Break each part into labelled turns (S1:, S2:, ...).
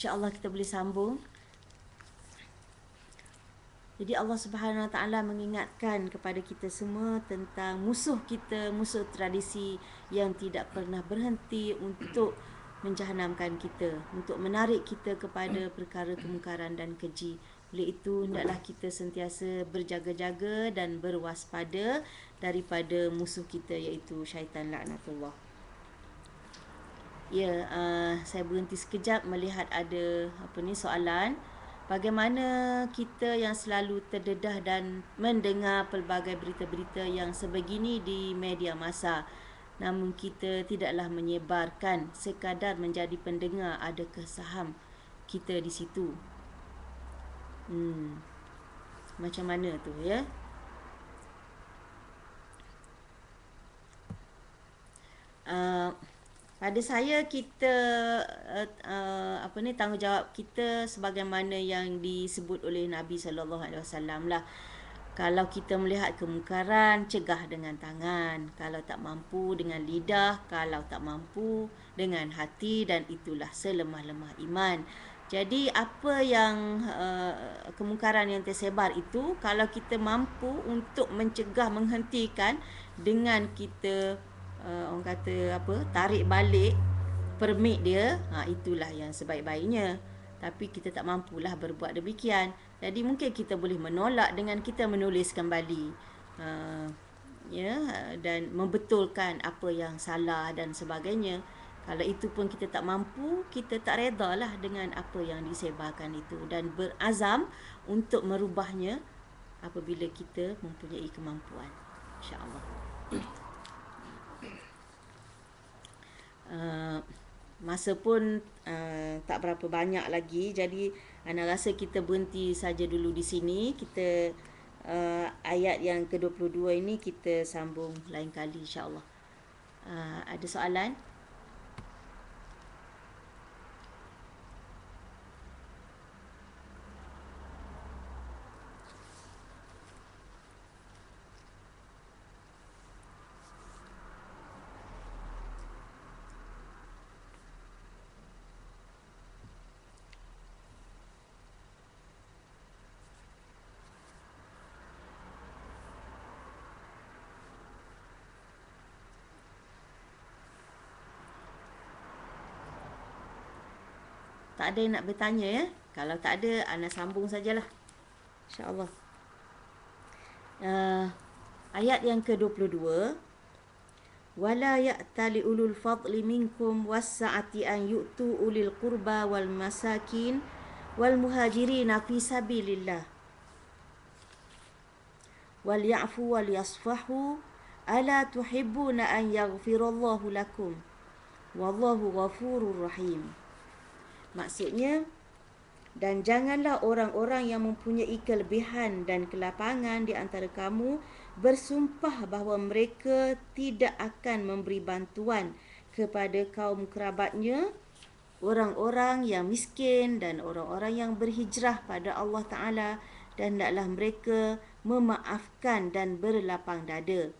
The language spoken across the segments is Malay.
S1: InsyaAllah kita boleh sambung. Jadi Allah Subhanahu Wa Taala mengingatkan kepada kita semua tentang musuh kita, musuh tradisi yang tidak pernah berhenti untuk menjahanamkan kita, untuk menarik kita kepada perkara kemungkaran dan keji. Oleh itu, hendaklah kita sentiasa berjaga-jaga dan berwaspada daripada musuh kita, iaitu syaitan laknatullah. Ya, saya berhenti sekejap melihat ada soalan. Bagaimana kita yang selalu terdedah dan mendengar pelbagai berita-berita yang sebegini di media masa, namun kita tidaklah menyebarkan, sekadar menjadi pendengar, adakah saham kita di situ? Macam mana tu ya? Pada saya, kita tanggungjawab kita sebagaimana yang disebut oleh Nabi sallallahu alaihi wasallam lah. Kalau kita melihat kemungkaran, cegah dengan tangan. Kalau tak mampu, dengan lidah. Kalau tak mampu, dengan hati. Dan itulah selemah-lemah iman. Jadi apa yang kemungkaran yang tersebar itu, kalau kita mampu untuk mencegah, menghentikan dengan kita orang kata tarik balik permit dia, itulah yang sebaik-baiknya. Tapi kita tak mampulah berbuat demikian. Jadi mungkin kita boleh menolak dengan kita menulis kembali, dan membetulkan apa yang salah dan sebagainya. Kalau itu pun kita tak mampu, kita tak redalah dengan apa yang disebarkan itu, dan berazam untuk merubahnya apabila kita mempunyai kemampuan, insya-Allah. Masa pun tak berapa banyak lagi, jadi ana rasa kita berhenti saja dulu di sini. Kita ayat yang ke-22 ini kita sambung lain kali, insya-Allah. Ada soalan? Tak ada yang nak bertanya ya? Kalau tak ada, ana sambung sajalah, insya-Allah. Ayat yang ke-22, wala ya'tali ulul fadli minkum was-sa'ati an yu'tu ulil qurba wal masakin wal muhajirin fi sabilillah wal ya'fu wal yasfahu ala tuhibbuna an yaghfirallahu lakum wallahu ghafurur rahim. Maksudnya, dan janganlah orang-orang yang mempunyai kelebihan dan kelapangan di antara kamu bersumpah bahawa mereka tidak akan memberi bantuan kepada kaum kerabatnya, orang-orang yang miskin dan orang-orang yang berhijrah pada Allah Ta'ala, dan hendaklah mereka memaafkan dan berlapang dada.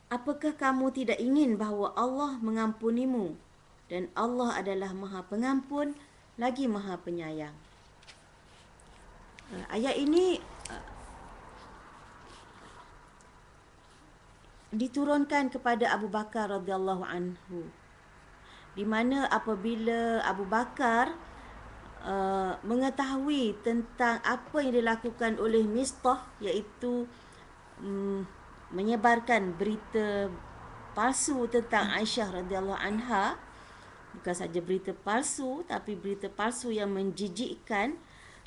S1: Apakah kamu tidak ingin bahawa Allah mengampunimu, dan Allah adalah Maha Pengampun lagi Maha Penyayang? Ayat ini diturunkan kepada Abu Bakar radhiyallahu anhu, di mana apabila Abu Bakar mengetahui tentang apa yang dilakukan oleh Mistah, iaitu menyebarkan berita palsu tentang Aisyah radhiyallahu anha. Bukan saja berita palsu, tapi berita palsu yang menjijikkan.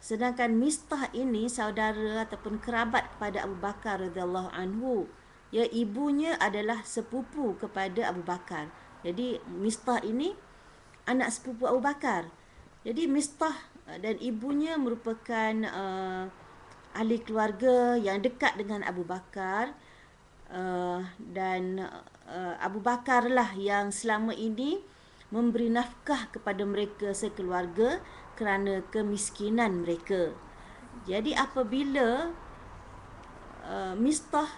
S1: Sedangkan Mistah ini saudara ataupun kerabat kepada Abu Bakar radhiyallahu anhu. Ya, ibunya adalah sepupu kepada Abu Bakar. Jadi Mistah ini anak sepupu Abu Bakar. Jadi Mistah dan ibunya merupakan ahli keluarga yang dekat dengan Abu Bakar. Dan Abu Bakar lah yang selama ini memberi nafkah kepada mereka sekeluarga kerana kemiskinan mereka. Jadi apabila Mistah,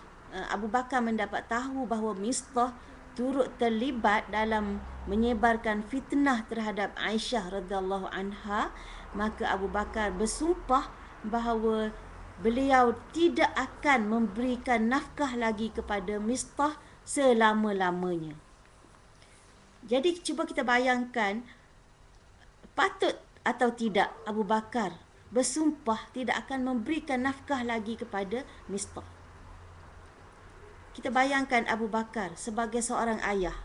S1: Abu Bakar mendapat tahu bahawa Mistah turut terlibat dalam menyebarkan fitnah terhadap Aisyah radhiyallahu anha, maka Abu Bakar bersumpah bahawa beliau tidak akan memberikan nafkah lagi kepada Mistah selama-lamanya. Jadi cuba kita bayangkan, patut atau tidak Abu Bakar bersumpah tidak akan memberikan nafkah lagi kepada Mistah. Kita bayangkan Abu Bakar sebagai seorang ayah.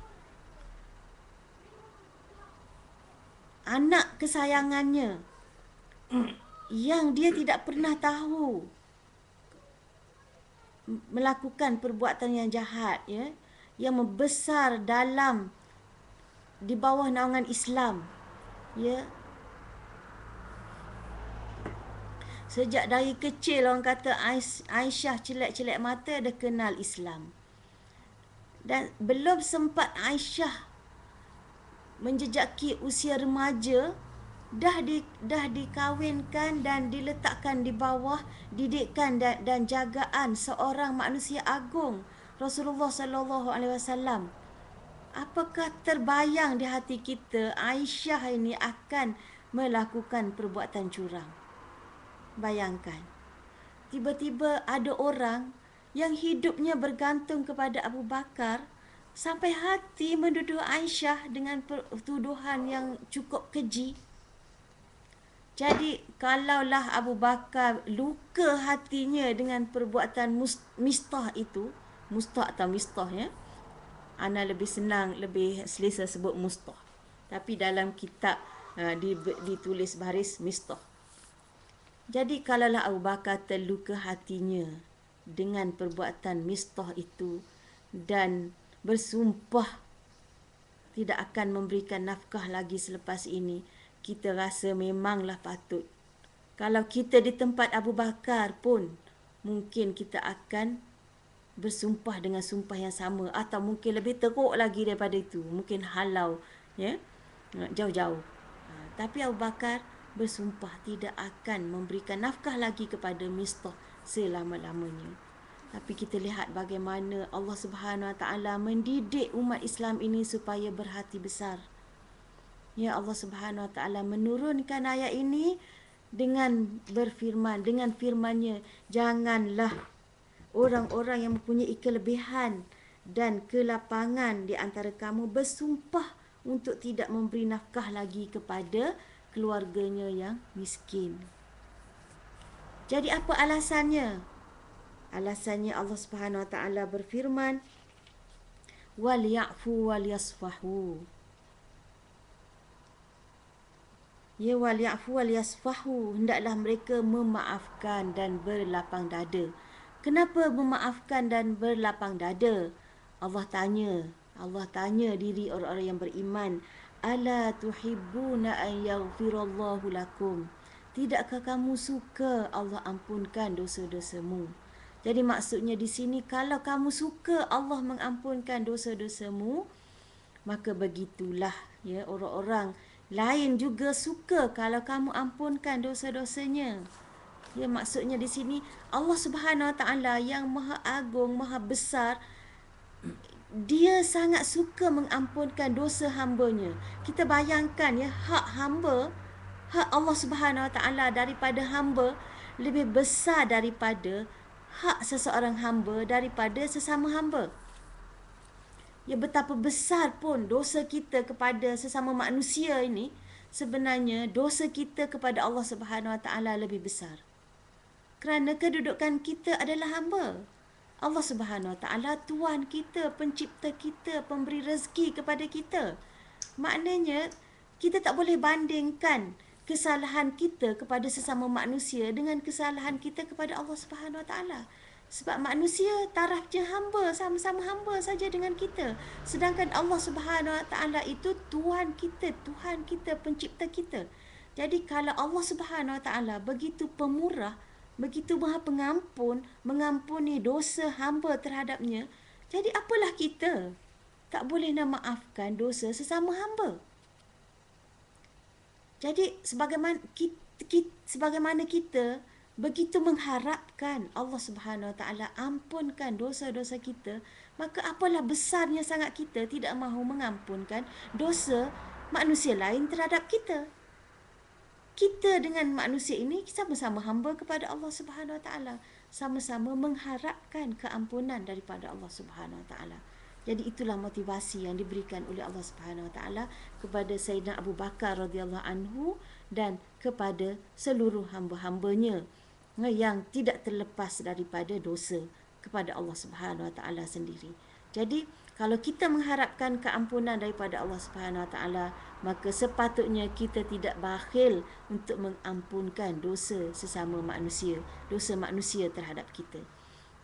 S1: Anak kesayangannya yang dia tidak pernah tahu melakukan perbuatan yang jahat, ya, yang membesar di bawah naungan Islam, ya. Sejak dari kecil orang kata Aisyah celak-celak mata dah kenal Islam. Dan belum sempat Aisyah menjejaki usia remaja, dah dikahwinkan dan diletakkan di bawah didikan dan jagaan seorang manusia agung, Rasulullah sallallahu alaihi wasallam. Apakah terbayang di hati kita Aisyah ini akan melakukan perbuatan curang? Bayangkan, tiba-tiba ada orang yang hidupnya bergantung kepada Abu Bakar sampai hati menduduh Aisyah dengan tuduhan yang cukup keji. Jadi, kalaulah Abu Bakar luka hatinya dengan perbuatan Mistah itu, Mustah atau Mistah, ya, Ana lebih senang, lebih selesa sebut Mustah. Tapi dalam kitab ditulis baris Mistah. Jadi kalaulah Abu Bakar terluka hatinya dengan perbuatan Mistah itu dan bersumpah tidak akan memberikan nafkah lagi selepas ini, kita rasa memanglah patut. Kalau kita di tempat Abu Bakar pun, mungkin kita akan bersumpah dengan sumpah yang sama atau mungkin lebih teruk lagi daripada itu, mungkin halau, ya, jauh-jauh. Tapi Abu Bakar bersumpah tidak akan memberikan nafkah lagi kepada Mistah selama-lamanya. Tapi kita lihat bagaimana Allah Subhanahu Wa Taala mendidik umat Islam ini supaya berhati besar. Ya, Allah Subhanahu Wa Taala menurunkan ayat ini dengan berfirman, dengan firman-Nya, janganlah orang-orang yang mempunyai kelebihan dan kelapangan di antara kamu bersumpah untuk tidak memberi nafkah lagi kepada keluarganya yang miskin. Jadi apa alasannya? Alasannya Allah Subhanahu Wa Taala berfirman, wal ya'fu wal yasfahu. Ya, wal ya'fu wal yasfahu, hendaklah mereka memaafkan dan berlapang dada. Kenapa memaafkan dan berlapang dada? Allah tanya diri orang-orang yang beriman, ala tuhibbuna an yaghfirallahu lakum. Tidakkah kamu suka Allah ampunkan dosa-dosamu? Jadi maksudnya di sini, kalau kamu suka Allah mengampunkan dosa-dosamu, maka begitulah, ya, orang-orang lain juga suka kalau kamu ampunkan dosa-dosanya. Ya, maksudnya di sini Allah Subhanahu Wa Taala yang Maha Agung, Maha Besar, Dia sangat suka mengampunkan dosa hamba-Nya. Kita bayangkan, ya, hak hamba, hak Allah Subhanahu Wa Taala daripada hamba lebih besar daripada hak seseorang hamba daripada sesama hamba. Ya, betapa besar pun dosa kita kepada sesama manusia ini, sebenarnya dosa kita kepada Allah Subhanahu Wa Taala lebih besar. Kerana kedudukan kita adalah hamba. Allah Subhanahu Wa Taala Tuhan kita, pencipta kita, pemberi rezeki kepada kita. Maknanya kita tak boleh bandingkan kesalahan kita kepada sesama manusia dengan kesalahan kita kepada Allah Subhanahu Wa Taala. Sebab manusia tarafnya hamba, sama-sama hamba saja dengan kita. Sedangkan Allah Subhanahu Wa Taala itu Tuhan kita, pencipta kita. Jadi kalau Allah Subhanahu Wa Taala begitu pemurah, begitu Maha Pengampun, mengampuni dosa hamba terhadapnya, jadi apalah kita tak boleh nak maafkan dosa sesama hamba? Jadi sebagaimana kita begitu mengharapkan Allah Subhanahu Wa Taala ampunkan dosa-dosa kita, maka apalah besarnya sangat kita tidak mahu mengampunkan dosa manusia lain terhadap kita. Kita dengan manusia ini sama-sama hamba kepada Allah Subhanahu Wa Taala, sama-sama mengharapkan keampunan daripada Allah Subhanahu Wa Taala. Jadi itulah motivasi yang diberikan oleh Allah Subhanahu Wa Taala kepada Sayyidina Abu Bakar radhiyallahu anhu dan kepada seluruh hamba-hambanya yang tidak terlepas daripada dosa kepada Allah Subhanahu Wa Taala sendiri. Jadi kalau kita mengharapkan keampunan daripada Allah Subhanahu Wa Taala, maka sepatutnya kita tidak bakhil untuk mengampunkan dosa sesama manusia, dosa manusia terhadap kita.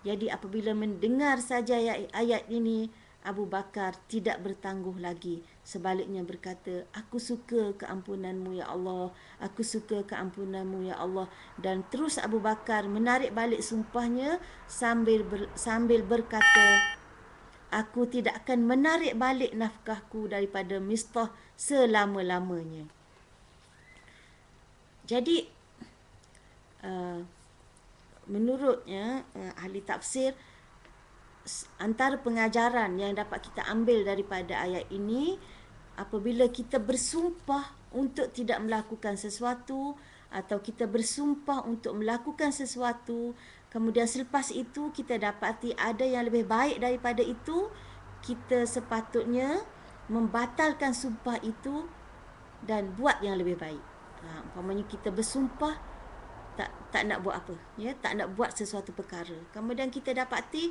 S1: Jadi apabila mendengar saja ayat ini, Abu Bakar tidak bertangguh lagi. Sebaliknya berkata, aku suka keampunanmu ya Allah, aku suka keampunanmu ya Allah. Dan terus Abu Bakar menarik balik sumpahnya sambil berkata, aku tidak akan menarik balik nafkahku daripada Mistah selama-lamanya. Jadi, menurutnya ahli tafsir, antara pengajaran yang dapat kita ambil daripada ayat ini, apabila kita bersumpah untuk tidak melakukan sesuatu atau kita bersumpah untuk melakukan sesuatu, kemudian selepas itu kita dapati ada yang lebih baik daripada itu, kita sepatutnya membatalkan sumpah itu dan buat yang lebih baik. Umpamanya kita bersumpah tak nak buat apa, ya, tak nak buat sesuatu perkara. Kemudian kita dapati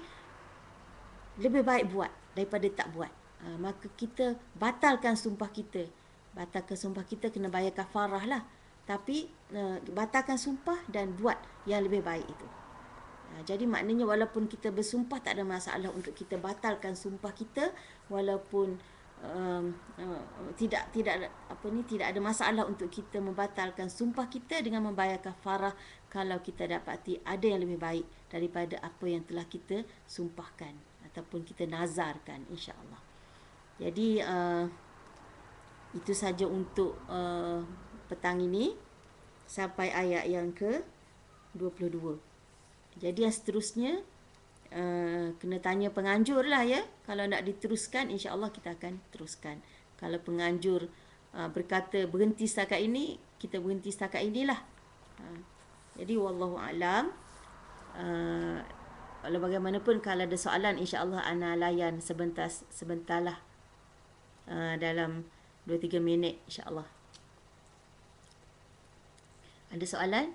S1: lebih baik buat daripada tak buat. Maka kita batalkan sumpah kita. Batalkan sumpah kita kena bayar kafarah lah. Tapi batalkan sumpah dan buat yang lebih baik itu. Jadi maknanya walaupun kita bersumpah, tak ada masalah untuk kita batalkan sumpah kita, walaupun tidak ada masalah untuk kita membatalkan sumpah kita dengan membayar kafarah kalau kita dapati ada yang lebih baik daripada apa yang telah kita sumpahkan ataupun kita nazarkan, insya-Allah. Jadi itu saja untuk petang ini sampai ayat yang ke-22. Jadi yang seterusnya kena tanya penganjur lah, ya. Kalau nak diteruskan, insya-Allah kita akan teruskan. Kalau penganjur berkata berhenti setakat ini, kita berhenti setakat inilah. Jadi wallahu alam. Walau bagaimanapun, kalau ada soalan, insya-Allah ana layan sebentarlah, dalam 2-3 minit, insya-Allah. Ada soalan?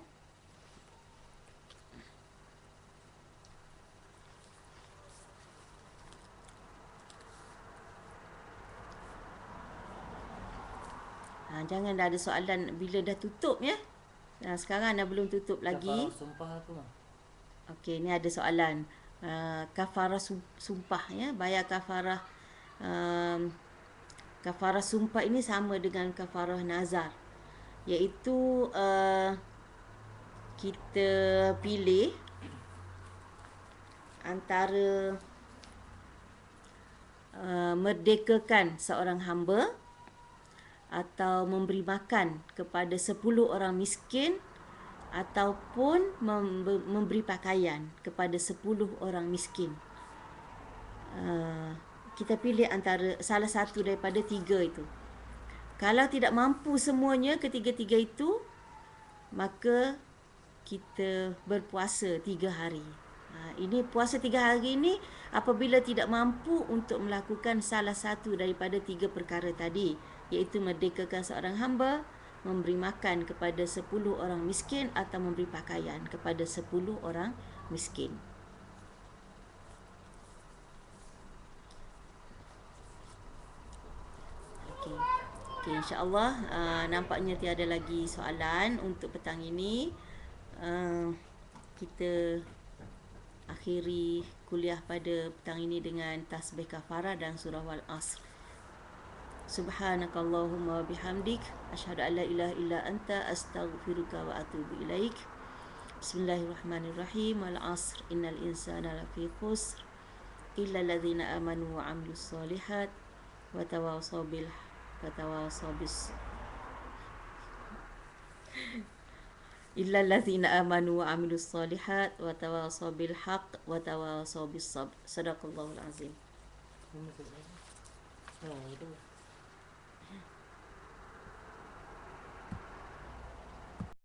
S1: Jangan dah ada soalan bila dah tutup, ya. Sekarang dah belum tutup lagi.
S2: Kafarah sumpah apa, Mak?
S1: Okey, ni ada soalan. Kafarah sumpah, ya. Bayar kafarah. Kafarah sumpah ini sama dengan kafarah nazar. Iaitu kita pilih antara merdekakan seorang hamba atau memberi makan kepada 10 orang miskin ataupun memberi pakaian kepada 10 orang miskin. Kita pilih antara salah satu daripada 3 itu. Kalau tidak mampu semuanya ketiga-tiga itu, maka kita berpuasa 3 hari. Ini puasa 3 hari ini apabila tidak mampu untuk melakukan salah satu daripada 3 perkara tadi, iaitu merdekakan seorang hamba, memberi makan kepada 10 orang miskin atau memberi pakaian kepada 10 orang miskin. Okey, insya-Allah nampaknya tiada lagi soalan untuk petang ini. Kita akhiri kuliah pada petang ini dengan tasbih kafarah dan surah Wal-Asr. Subhanakallahumma wa bihamdik, asyhadu an la ilaha illa anta, astaghfiruka wa atubu ilaik. Bismillahirrahmanirrahim. Wal-asr, innal insana lafi khusr illa alladhina amanu wa 'amilus solihat wa tawasaw bis Illa allazina amanu wa amilus solihat wa tawasaw bil haqq wa tawasaw bis sabr. Sadaqallahul azim.
S2: Ini maksudnya. Itu